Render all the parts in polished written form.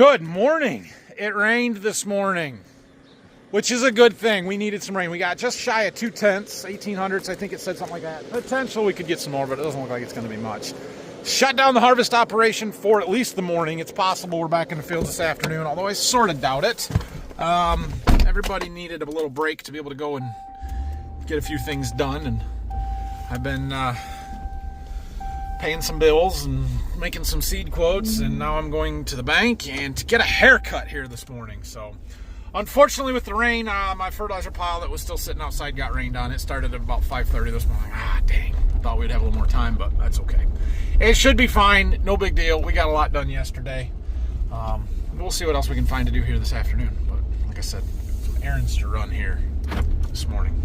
Good morning. It rained this morning, which is a good thing. We needed some rain. We got just shy of 2/10, 1800s. I think it said something like that. Potential we could get some more, but it doesn't look like it's going to be much. Shut down the harvest operation for at least the morning. It's possible we're back in the fields this afternoon, although I sort of doubt it. Everybody needed a little break to be able to go and get a few things done, and I've been paying some bills and making some seed quotes, and now I'm going to the bank and to get a haircut here this morning. So unfortunately with the rain, my fertilizer pile that was still sitting outside got rained on. It started at about 5:30 this morning. Dang, I thought we'd have a little more time, but that's okay. It should be fine, no big deal. We got a lot done yesterday. We'll see what else we can find to do here this afternoon, but like I said, some errands to run here this morning.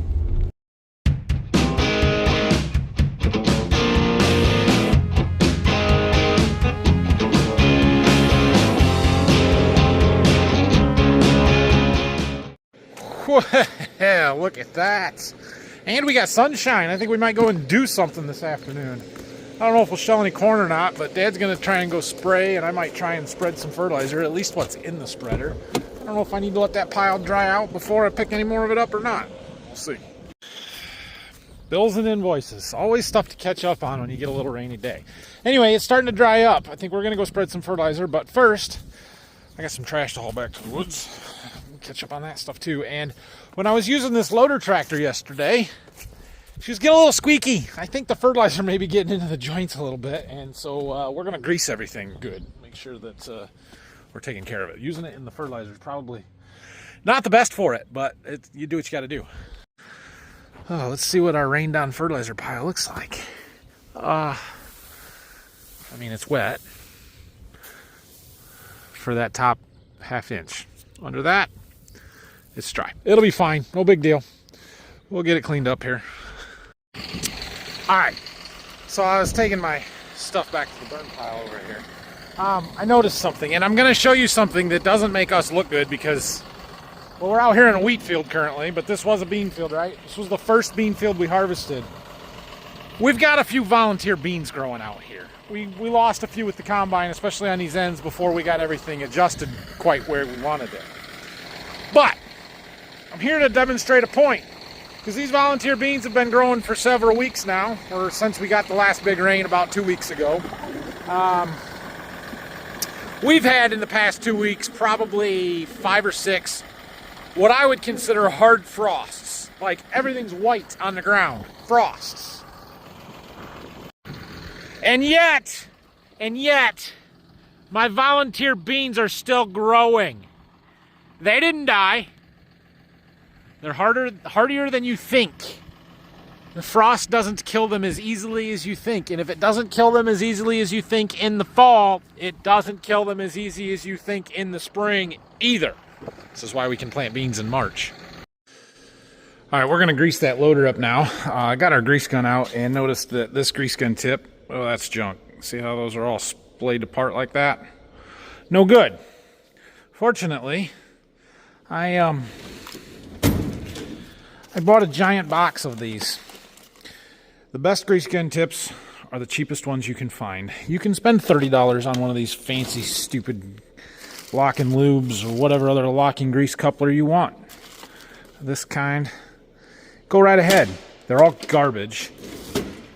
Well, look at that. And we got sunshine. I think we might go and do something this afternoon. I don't know if we'll shell any corn or not, but Dad's going to try and go spray, and I might try and spread some fertilizer, at least what's in the spreader. I don't know if I need to let that pile dry out before I pick any more of it up or not. We'll see. Bills and invoices. Always stuff to catch up on when you get a little rainy day. Anyway, it's starting to dry up. I think we're going to go spread some fertilizer, but first, I got some trash to haul back to the woods. Catch up on that stuff too. And when I was using this loader tractor yesterday, she was getting a little squeaky. I think the fertilizer may be getting into the joints a little bit, and so we're going to grease everything good. Make sure that we're taking care of it. Using it in the fertilizer is probably not the best for it, but you do what you got to do. Oh, let's see what our rained on fertilizer pile looks like. I mean, it's wet for that top half inch. Under that, it's dry. It'll be fine. No big deal. We'll get it cleaned up here. All right. So I was taking my stuff back to the burn pile over here. I noticed something, and I'm going to show you something that doesn't make us look good because, well, we're out here in a wheat field currently, but this was a bean field, right? This was the first bean field we harvested. We've got a few volunteer beans growing out here. We lost a few with the combine, especially on these ends before we got everything adjusted quite where we wanted it. But I'm here to demonstrate a point, because these volunteer beans have been growing for several weeks now, or since we got the last big rain about 2 weeks ago. We've had in the past 2 weeks probably 5 or 6 what I would consider hard frosts. Like everything's white on the ground. Frosts. And yet, my volunteer beans are still growing. They didn't die. They're hardier than you think. The frost doesn't kill them as easily as you think. And if it doesn't kill them as easily as you think in the fall, it doesn't kill them as easy as you think in the spring either. This is why we can plant beans in March. All right, we're going to grease that loader up now. I got our grease gun out and noticed that this grease gun tip, oh, that's junk. See how those are all splayed apart like that? No good. Fortunately, I bought a giant box of these. The best grease gun tips are the cheapest ones you can find. You can spend $30 on one of these fancy, stupid locking lubes or whatever other locking grease coupler you want. This kind, go right ahead. They're all garbage.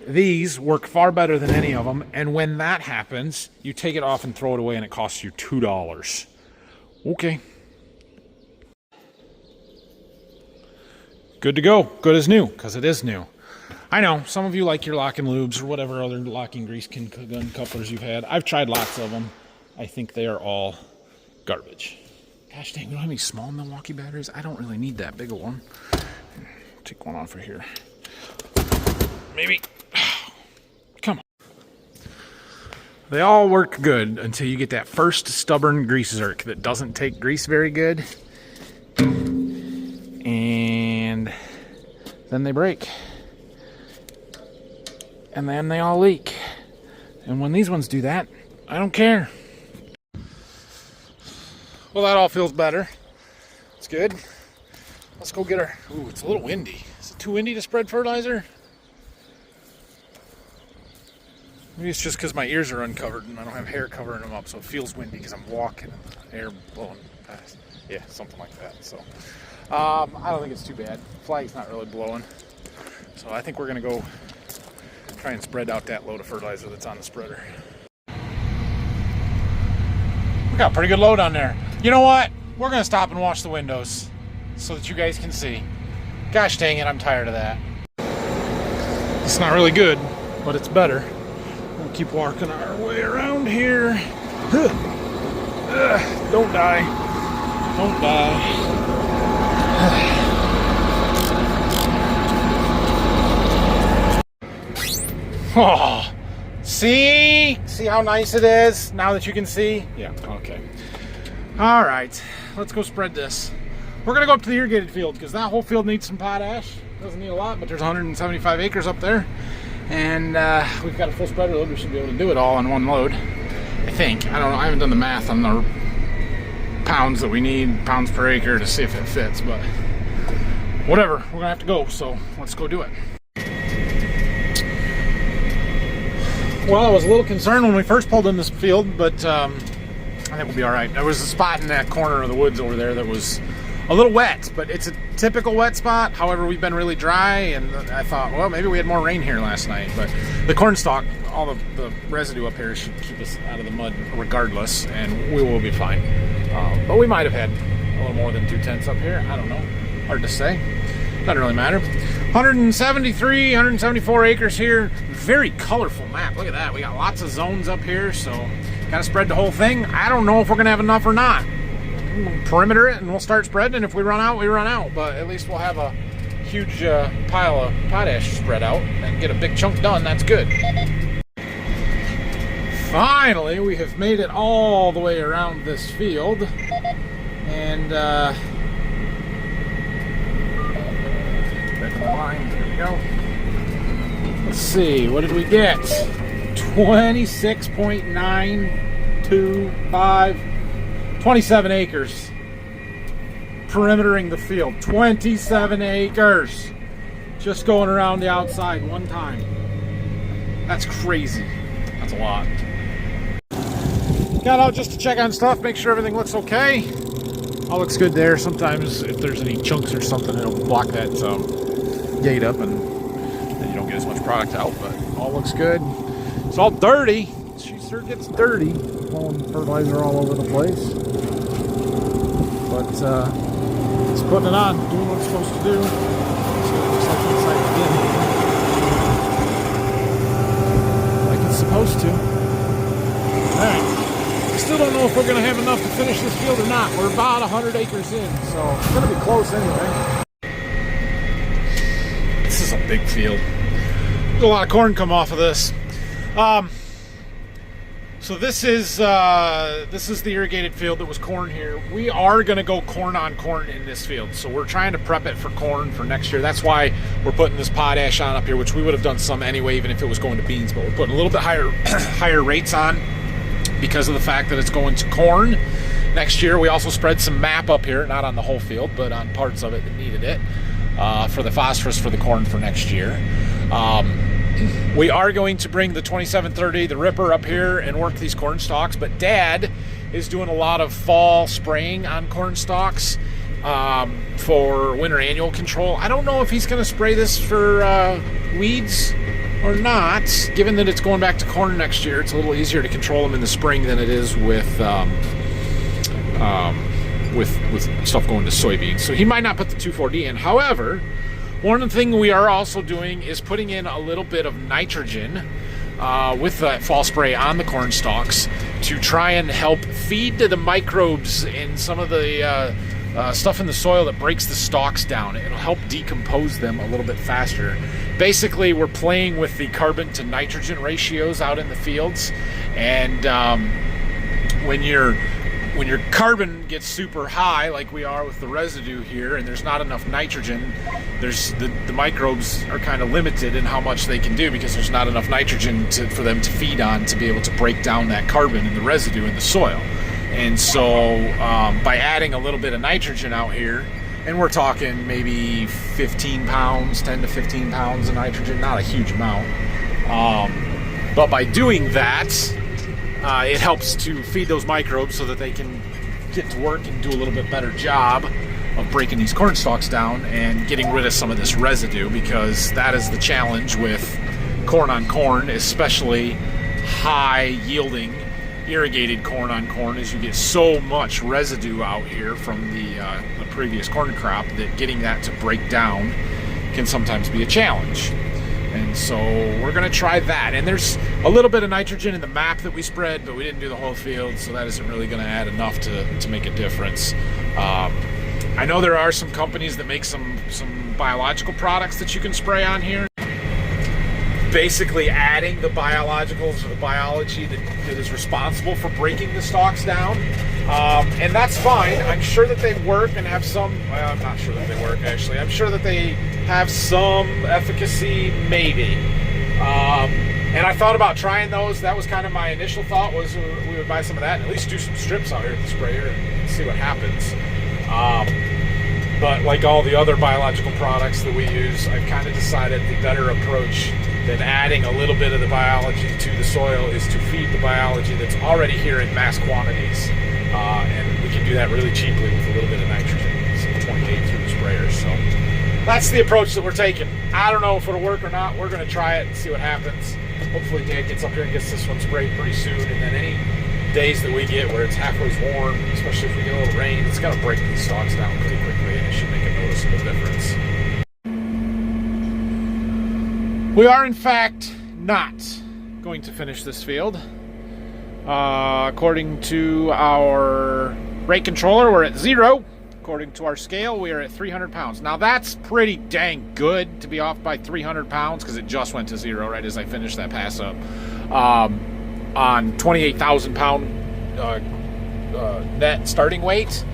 These work far better than any of them, and when that happens, you take it off and throw it away, and it costs you $2. Okay. Good to go. Good as new, because it is new. I know, some of you like your locking lubes or whatever other locking grease gun couplers you've had. I've tried lots of them. I think they are all garbage. Gosh dang, we don't have any small Milwaukee batteries. I don't really need that big of one. Take one off right here. Maybe. Come on. They all work good until you get that first stubborn grease zerk that doesn't take grease very good. And then they break. And then they all leak. And when these ones do that, I don't care. Well, that all feels better. It's good. Let's go get our... Ooh, it's a little windy. Is it too windy to spread fertilizer? Maybe it's just because my ears are uncovered and I don't have hair covering them up, so it feels windy because I'm walking and the air blowing past. Yeah, something like that. So I don't think it's too bad. Flag's not really blowing. So I think we're going to go try and spread out that load of fertilizer that's on the spreader. We got a pretty good load on there. You know what? We're going to stop and wash the windows so that you guys can see. Gosh dang it, I'm tired of that. It's not really good, but it's better. We'll keep walking our way around here. Don't die. Don't die. Oh, see how nice it is now that you can see? Yeah, okay. All right, let's go spread this. We're gonna go up to the irrigated field because that whole field needs some potash. Doesn't need a lot, but there's 175 acres up there. And we've got a full spreader load. We should be able to do it all on one load, I think. I don't know, I haven't done the math on the pounds that we need, pounds per acre, to see if it fits, but whatever, we're gonna have to go, so let's go do it. Well, I was a little concerned when we first pulled in this field, but I think we'll be all right. There was a spot in that corner of the woods over there that was a little wet, but it's a typical wet spot. However, we've been really dry, and I thought, well, maybe we had more rain here last night, but the corn stalk, all the residue up here should keep us out of the mud regardless, and we will be fine. But we might have had a little more than 2/10 up here. I don't know. Hard to say. Doesn't really matter. 173, 174 acres here. Very colorful map. Look at that. We got lots of zones up here, so got to spread the whole thing. I don't know if we're going to have enough or not. We'll perimeter it, and we'll start spreading, and if we run out, we run out. But at least we'll have a huge pile of potash spread out and get a big chunk done. That's good. Finally, we have made it all the way around this field, and here we go. Let's see, what did we get? 26.925, 27 acres. Perimetering the field, 27 acres. Just going around the outside one time. That's crazy. That's a lot. Got out just to check on stuff, make sure everything looks okay. All looks good there. Sometimes if there's any chunks or something, it'll block that gate up, and then you don't get as much product out, but all looks good. It's all dirty. She sure gets dirty, pulling fertilizer all over the place. But it's putting it on, doing what it's supposed to do. So it looks like inside the bin. Like it's supposed to. Alright. I still don't know if we're going to have enough to finish this field or not. We're about 100 acres in, so it's going to be close anyway. This is a big field. There's a lot of corn come off of this. So this is the irrigated field that was corn here. We are going to go corn on corn in this field, so we're trying to prep it for corn for next year. That's why we're putting this potash on up here, which we would have done some anyway, even if it was going to beans. But we're putting a little bit higher rates on because of the fact that it's going to corn next year. We also spread some MAP up here, not on the whole field, but on parts of it that needed it for the phosphorus for the corn for next year. We are going to bring the 2730, the ripper, up here and work these corn stalks, but Dad is doing a lot of fall spraying on corn stalks for winter annual control. I don't know if he's going to spray this for weeds or not, given that it's going back to corn next year. It's a little easier to control them in the spring than it is with stuff going to soybeans. So he might not put the 2,4-D in. However, one thing we are also doing is putting in a little bit of nitrogen with that fall spray on the corn stalks to try and help feed to the microbes in some of the stuff in the soil that breaks the stalks down. It'll help decompose them a little bit faster. Basically, we're playing with the carbon to nitrogen ratios out in the fields, and when your carbon gets super high, like we are with the residue here, and there's not enough nitrogen, there's the microbes are kind of limited in how much they can do because there's not enough nitrogen for them to feed on to be able to break down that carbon and the residue in the soil. And so by adding a little bit of nitrogen out here, and we're talking maybe 15 pounds, 10 to 15 pounds of nitrogen, not a huge amount, But by doing that, it helps to feed those microbes so that they can get to work and do a little bit better job of breaking these corn stalks down and getting rid of some of this residue, because that is the challenge with corn on corn, especially high yielding irrigated corn on corn, is you get so much residue out here from the previous corn crop that getting that to break down can sometimes be a challenge. And so we're going to try that. And there's a little bit of nitrogen in the map that we spread, but we didn't do the whole field, so that isn't really going to add enough to make a difference. I know there are some companies that make some biological products that you can spray on here, basically adding the biologicals or the biology that is responsible for breaking the stalks down. And that's fine. I'm sure that they work and have some, well, I'm not sure that they work actually. I'm sure that they have some efficacy, maybe. And I thought about trying those. That was kind of my initial thought, was we would buy some of that and at least do some strips out here at the sprayer and see what happens. But like all the other biological products that we use, I've kind of decided the better approach than adding a little bit of the biology to the soil is to feed the biology that's already here in mass quantities. And we can do that really cheaply with a little bit of nitrogen. It's 0.8 through the sprayer. So that's the approach that we're taking. I don't know if it'll work or not. We're going to try it and see what happens. Hopefully Dad gets up here and gets this one sprayed pretty soon. And then any days that we get where it's halfway warm, especially if we get a little rain, it's going to break these stalks down pretty quickly, and it should make a noticeable difference. We are, in fact, not going to finish this field. According to our rate controller, we're at 0. According to our scale, we are at 300 pounds. Now, that's pretty dang good to be off by 300 pounds, because it just went to 0 right as I finished that pass up. On 28,000 pound net starting weight,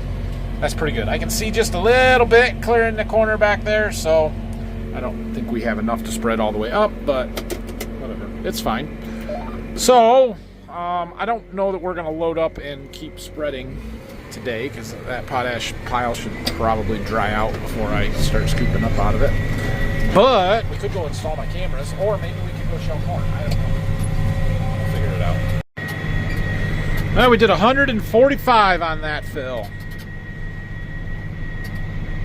that's pretty good. I can see just a little bit clearing the corner back there, so I don't think we have enough to spread all the way up, but whatever, it's fine. So I don't know that we're going to load up and keep spreading today, because that potash pile should probably dry out before I start scooping up out of it. But we could go install my cameras, or maybe we could go shell corn. I don't know. We'll figure it out. Well, we did 145 on that fill.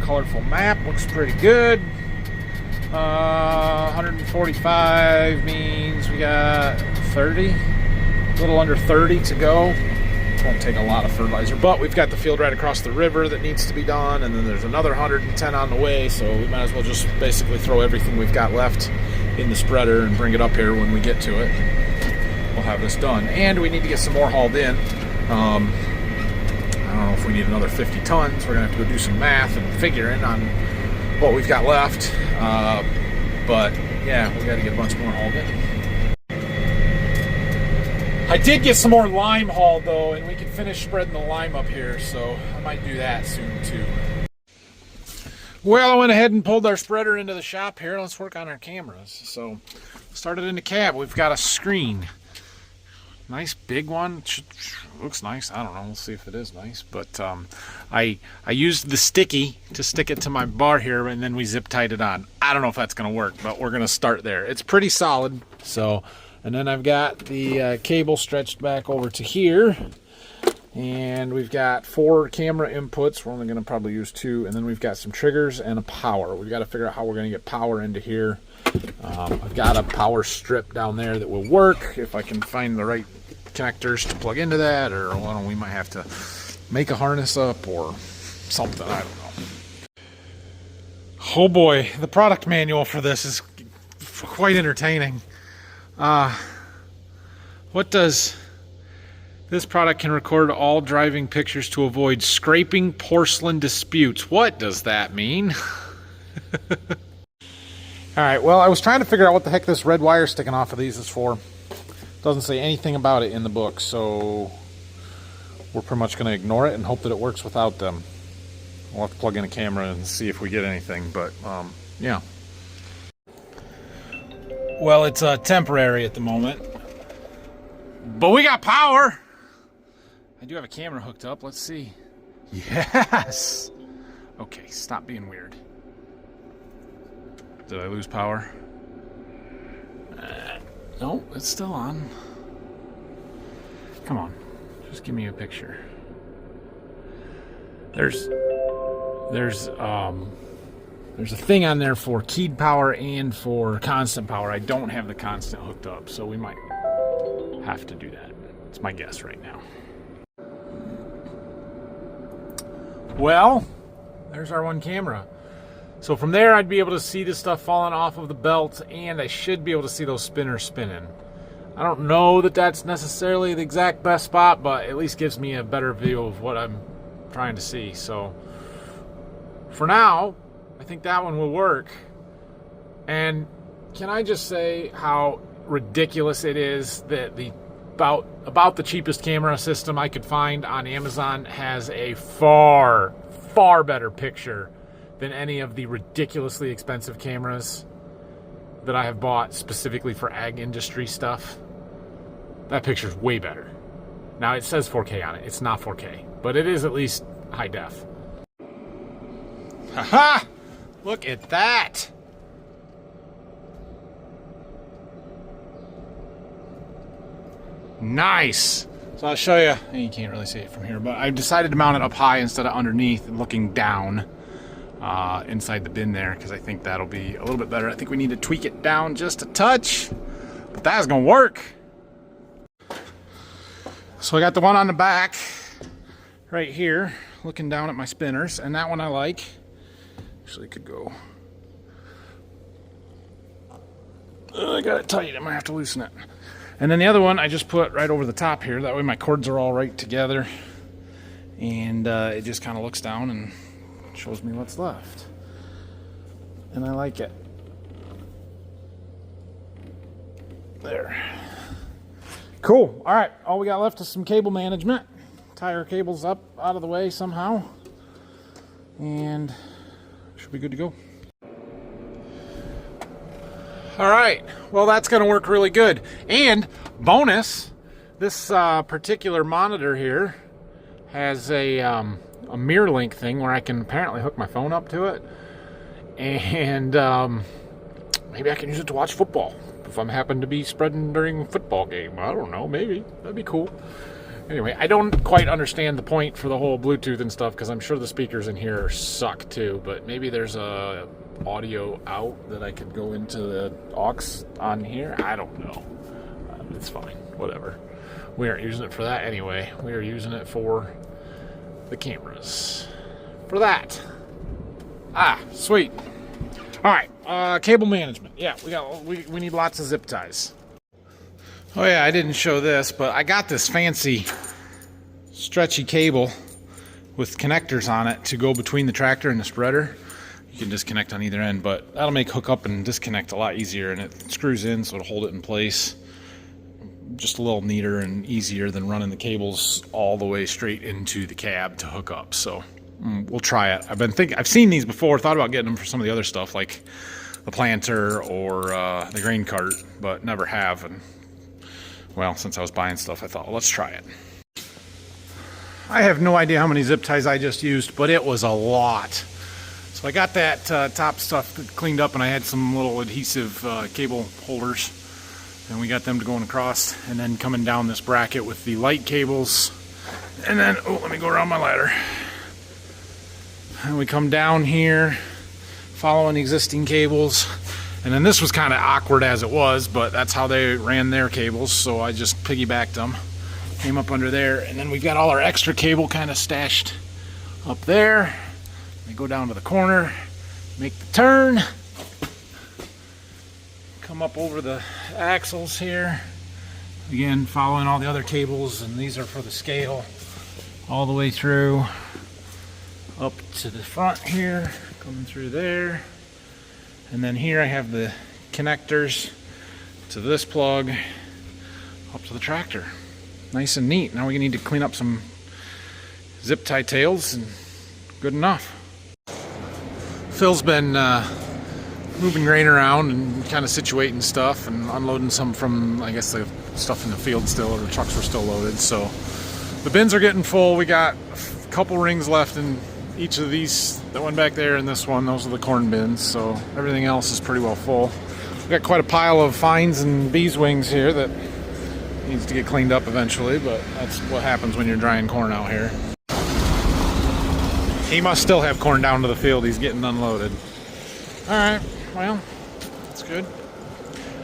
Colorful map, looks pretty good. 145 means we got 30, a little under 30 to go. Won't take a lot of fertilizer, but we've got the field right across the river that needs to be done, and then there's another 110 on the way, so we might as well just basically throw everything we've got left in the spreader and bring it up here when we get to it. We'll have this done, and we need to get some more hauled in. I don't know if we need another 50 tons. We're gonna have to go do some math and figuring on what we've got left, but yeah, we got to get a bunch more hauled in. I did get some more lime hauled though, and we can finish spreading the lime up here, so I might do that soon too. Well, I went ahead and pulled our spreader into the shop here. Let's work on our cameras. So started in the cab. We've got a screen. Nice big one. Looks nice. I don't know. We'll see if it is nice. But I used the sticky to stick it to my bar here, and then we zip tied it on. I don't know if that's going to work, but we're going to start there. It's pretty solid. So, and then I've got the cable stretched back over to here. And we've got 4 camera inputs. We're only going to probably use 2. And then we've got some triggers and a power. We've got to figure out how we're going to get power into here. I've got a power strip down there that will work if I can find the right connectors to plug into that, or well, we might have to make a harness up or something. I don't know. Oh boy, the product manual for this is quite entertaining. What does this product can record all driving pictures to avoid scraping porcelain disputes? What does that mean? Alright, well, I was trying to figure out what the heck this red wire sticking off of these is for. Doesn't say anything about it in the book, so we're pretty much going to ignore it and hope that it works without them. We'll have to plug in a camera and see if we get anything, but yeah. Well, it's temporary at the moment, but we got power. I do have a camera hooked up. Let's see. Yes. Okay, stop being weird. Did I lose power? No, it's still on. Come on, just give me a picture. There's a thing on there for keyed power and for constant power. I don't have the constant hooked up, so we might have to do that. It's my guess right now. Well, there's our one camera. So from there, I'd be able to see the stuff falling off of the belt, and I should be able to see those spinners spinning. I don't know that that's necessarily the exact best spot, but at least gives me a better view of what I'm trying to see. So for now, I think that one will work. And can I just say how ridiculous it is that the about the cheapest camera system I could find on Amazon has a far better picture than any of the ridiculously expensive cameras that I have bought specifically for ag industry stuff. That picture's way better. Now it says 4K on it. It's not 4K, but it is at least high def. Haha! Look at that! Nice! So I'll show you. You can't really see it from here, but I decided to mount it up high instead of underneath and looking down inside the bin there, because I think that'll be a little bit better. I think we need to tweak it down just a touch, but that's gonna work. So I got the one on the back right here, looking down at my spinners, and that one I like. Actually could go. I got it tight, I'm gonna have to loosen it. And then the other one I just put right over the top here, that way my cords are all right together, and it just kind of looks down and shows me what's left. And I like it. There. Cool. All right, all we got left is some cable management. Tie our cables up out of the way somehow, and should be good to go. All right, well, that's going to work really good. And bonus, this particular monitor here has a mirror link thing where I can apparently hook my phone up to it, and maybe I can use it to watch football if I'm happen to be spreading during a football game. I don't know, maybe that'd be cool. Anyway, I don't quite understand the point for the whole Bluetooth and stuff, because I'm sure the speakers in here suck too, but maybe there's a audio out that I could go into the aux on here. I don't know. It's fine, whatever. We aren't using it for that anyway. We are using it for the cameras. For that. Sweet. All right, cable management. Yeah, we need lots of zip ties. Oh yeah, I didn't show this, but I got this fancy stretchy cable with connectors on it to go between the tractor and the spreader. You can disconnect on either end, but that'll make hook up and disconnect a lot easier, and it screws in so it'll hold it in place. Just a little neater and easier than running the cables all the way straight into the cab to hook up. So we'll try it. I've seen these before, thought about getting them for some of the other stuff like the planter or the grain cart, but never have. And well, since I was buying stuff, I thought, well, let's try it. I have no idea how many zip ties I just used, but it was a lot. So I got that top stuff cleaned up, and I had some little adhesive cable holders, and we got them to going across, and then coming down this bracket with the light cables, and then, let me go around my ladder. And we come down here, following the existing cables, and then this was kind of awkward as it was, but that's how they ran their cables, so I just piggybacked them, came up under there, and then we've got all our extra cable kind of stashed up there. We go down to the corner, make the turn, come up over the axles here, again following all the other cables, and these are for the scale, all the way through up to the front here, coming through there, and then here I have the connectors to this plug up to the tractor. Nice and neat. Now we need to clean up some zip tie tails, and good enough. Phil's been moving grain around and kind of situating stuff and unloading some from, I guess, the stuff in the field still, or the trucks were still loaded. So the bins are getting full. We got a couple rings left in each of these, that one back there and this one. Those are the corn bins, so everything else is pretty well full. We've got quite a pile of fines and bees wings here that needs to get cleaned up eventually, but that's what happens when you're drying corn out here. He must still have corn down to the field. He's getting unloaded. All right, well, that's good.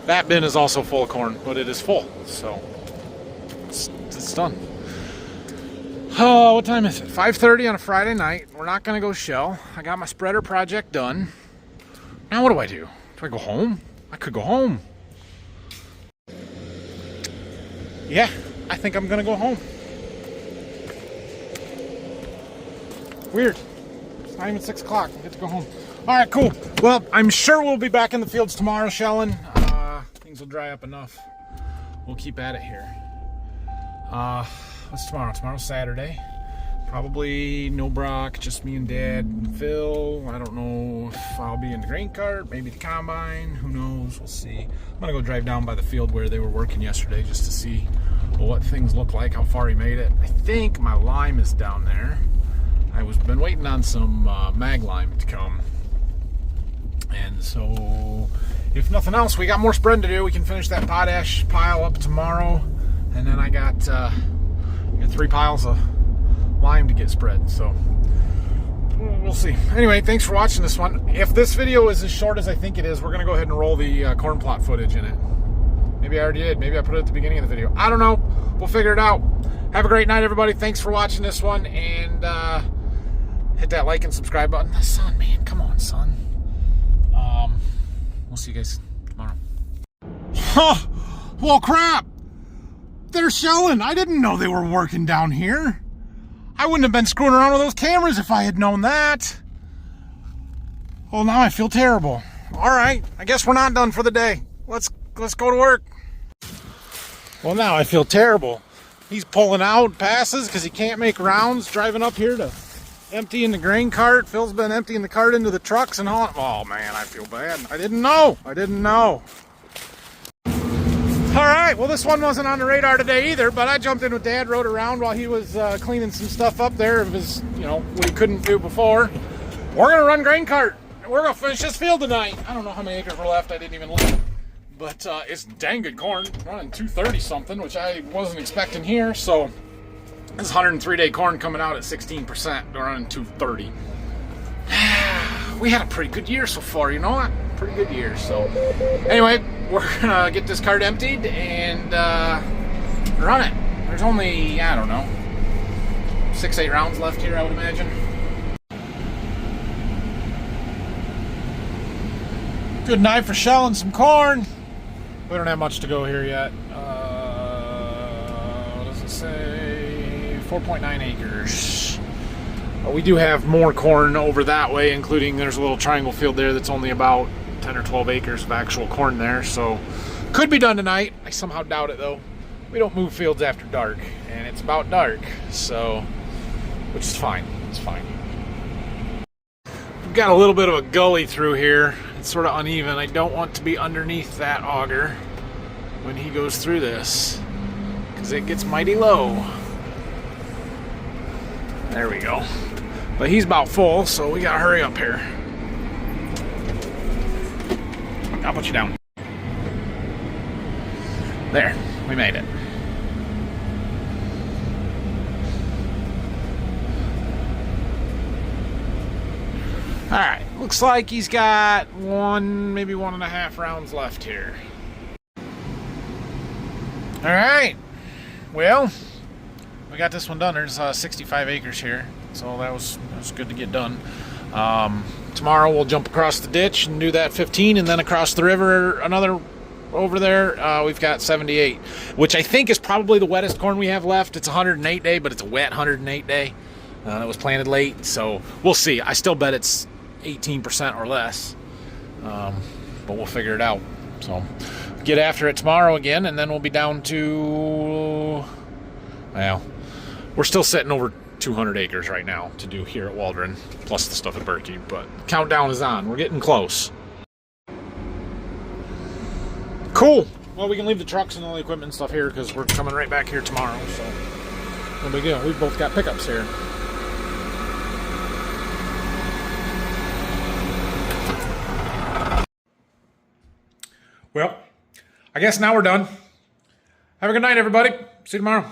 That bin is also full of corn, but it is full, so it's done. Oh, what time is it? 5:30 on a Friday night. We're not gonna go shell. I got my spreader project done. Now what do I do? Do I go home? I could go home. Yeah, I think I'm gonna go home. Weird. It's not even 6 o'clock. I get to go home. All right, cool. Well, I'm sure we'll be back in the fields tomorrow shelling. Things will dry up enough. We'll keep at it here. What's tomorrow? Tomorrow's Saturday. Probably no Brock, just me and Dad and Phil. I don't know if I'll be in the grain cart, maybe the combine. Who knows? We'll see. I'm gonna go drive down by the field where they were working yesterday just to see what things look like, how far he made it. I think my lime is down there. Been waiting on some mag lime to come. And so, if nothing else, we got more spreading to do. We can finish that potash pile up tomorrow. And then I got 3 piles of lime to get spread, so we'll see. Anyway, thanks for watching this one. If this video is as short as I think it is, we're gonna go ahead and roll the corn plot footage in it. Maybe I already did. Maybe I put it at the beginning of the video. I don't know. We'll figure it out. Have a great night, everybody. Thanks for watching this one, and hit that like and subscribe button. Son, man, come on, son. We'll see you guys tomorrow. Huh. Well, crap. They're shelling. I didn't know they were working down here. I wouldn't have been screwing around with those cameras if I had known that. Well, now I feel terrible. All right, I guess we're not done for the day. Let's go to work. Well, now I feel terrible. He's pulling out passes because he can't make rounds, driving up here to empty in the grain cart. Phil's been emptying the cart into the trucks and all. Oh, man, I feel bad. I didn't know. All right, well, this one wasn't on the radar today either, but I jumped in with Dad, rode around while he was cleaning some stuff up there of his, what he couldn't do before. We're gonna run grain cart. We're gonna finish this field tonight. I don't know how many acres were left. I didn't even look, but it's dang good corn. Running 230 something, which I wasn't expecting here. So this 103-day corn coming out at 16%. We're running 230. We had a pretty good year so far, you know what? Pretty good year. So anyway, we're gonna get this cart emptied and run it. There's only, I don't know, 6-8 rounds left here, I would imagine. Good night for shelling some corn. We don't have much to go here yet. What does it say? 4.9 acres. We do have more corn over that way, including there's a little triangle field there that's only about 10 or 12 acres of actual corn there, so could be done tonight. I somehow doubt it though. We don't move fields after dark, and it's about dark, so, which is fine. It's fine. We've got a little bit of a gully through here. It's sort of uneven. I don't want to be underneath that auger when he goes through this, because it gets mighty low. There we go. But he's about full, so we gotta hurry up here. I'll put you down. There, we made it. All right, looks like he's got maybe 1.5 rounds left here. All right, well, we got this one done. There's 65 acres here, so that was good to get done. Tomorrow we'll jump across the ditch and do that 15, and then across the river another over there. We've got 78, which I think is probably the wettest corn we have left. It's a 108 day, but it's a wet 108 day. It was planted late, so we'll see. I still bet it's 18% or less, but we'll figure it out. So get after it tomorrow again, and then we'll be down to, well, we're still sitting over 200 acres right now to do here at Waldron, plus the stuff at Berkey, but countdown is on. We're getting close. Cool. Well, we can leave the trucks and all the equipment and stuff here because we're coming right back here tomorrow, so no big deal. We've both got pickups here. I guess now we're done. Have a good night, everybody. See you tomorrow.